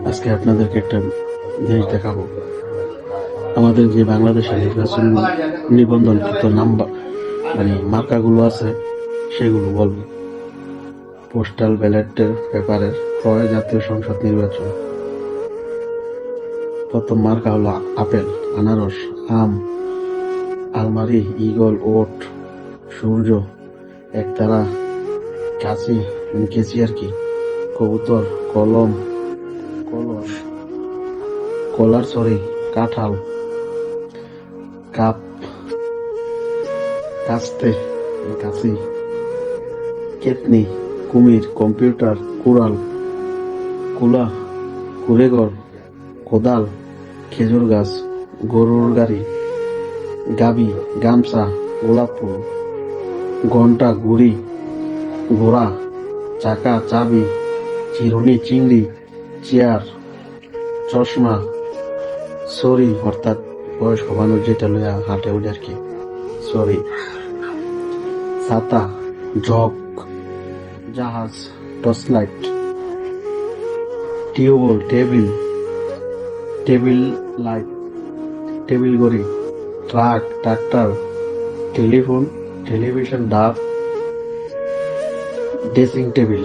আজকে আপনাদেরকে একটা জিনিস দেখাবো। আমাদের যে বাংলাদেশের নির্বাচন নিবন্ধনকৃত নাম্বার মার্কাগুলো আছে সেগুলো বলবো। পোস্টাল ব্যালটের পেপারের ক্রয় জাতীয় সংসদ নির্বাচন। প্রথম মার্কা হলো আপেল, আনারস, আম, আলমারি, ঈগল, ওট, সূর্য, একতারা, কাঁচি কেঁচি আর কি, কবুতর, কলম, কলস, কলার ছড়ি, কাঁঠাল, কাপ, কাস্তে, কাঁচি, কেতনি, কুমির, কম্পিউটার, কুড়াল, কুলা, কুড়েঘর, কোদাল, খেজুর গাছ, গরুর গাড়ি, গাবি, গামছা, গোলাপ ফুল, ঘন্টা, ঘুড়ি, ঘোড়া, চাকা, চাবি, চিরুনি, চিংড়ি, চেয়ার, চশমা, ছড়ি অর্থাৎ বয়স্ক মানুষ যেটা লইয়া হাঁটে ওই আর কি, ছড়ি, ছাতা, জগ, জাহাজ, torch light, tubewell, table light, table ঘড়ি, ট্রাক, ট্রাক্টর, টেলিফোন, টেলিভিশন, ডাব, ড্রেসিং টেবিল,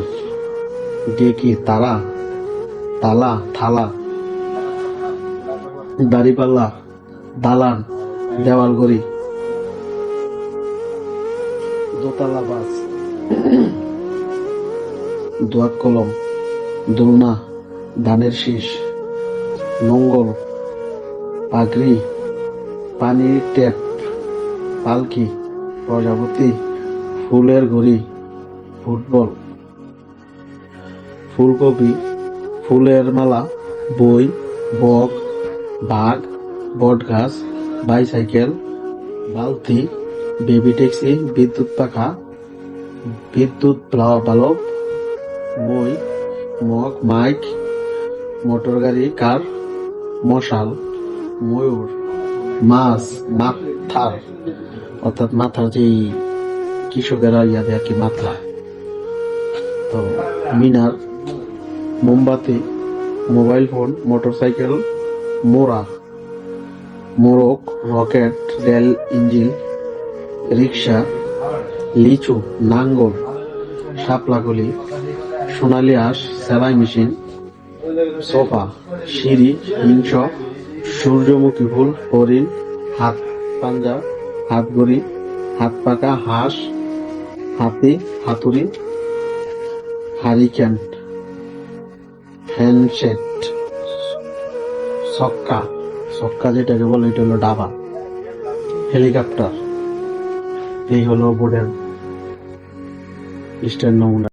ডেকি, তালা, থালা, দাড়িপাল্লা, দালান, দেওয়াল ঘড়ি, দোতলা বাস, দোয়াত কলম, দোলনা, ধানের শীষ, নোঙ্গল, পাগড়ি, পানির ট্যাপ, পালকি, প্রজাপতি, ফুলের ঘড়ি, ফুটবল, ফুলকপি, ফুলের মালা, বই, বক, বাঘ, বটগাছ, বাইসাইকেল, বালতি, বেবি ট্যাক্সি, বিদ্যুৎ পাখা, বিদ্যুৎ বাল্ব, মই, মগ, মাইক, মোটর গাড়ি, কার, মশাল, ময়ূর, মাছ, মাথার অর্থাৎ মাথার যে কৃষকেরা ইয়াদের আর কি মাথা, তো মিনার, মোমবাতি, মোবাইল ফোন, মোটরসাইকেল, মোড়ক, রকেট, রেল ইঞ্জিন, রিক্সা, লিচু, নাঙ্গল, শাপলাকলি, সোনালি হাঁস, সেলাই মেশিন, সোফা, সিঁড়ি, হিংস, সূর্যমুখী ফুল, হরিণ, হাত পাঞ্জা, হাত ঘড়ি, হাত পাকা, হাঁস, হাতি, হাতুড়ি, হারিকেন, হ্যান্ডসেট, ছক্কা যেটাকে বলে এটা হলো ডাবা, হেলিকপ্টার। এই হলো বোর্ডের লিস্টের নমুনা।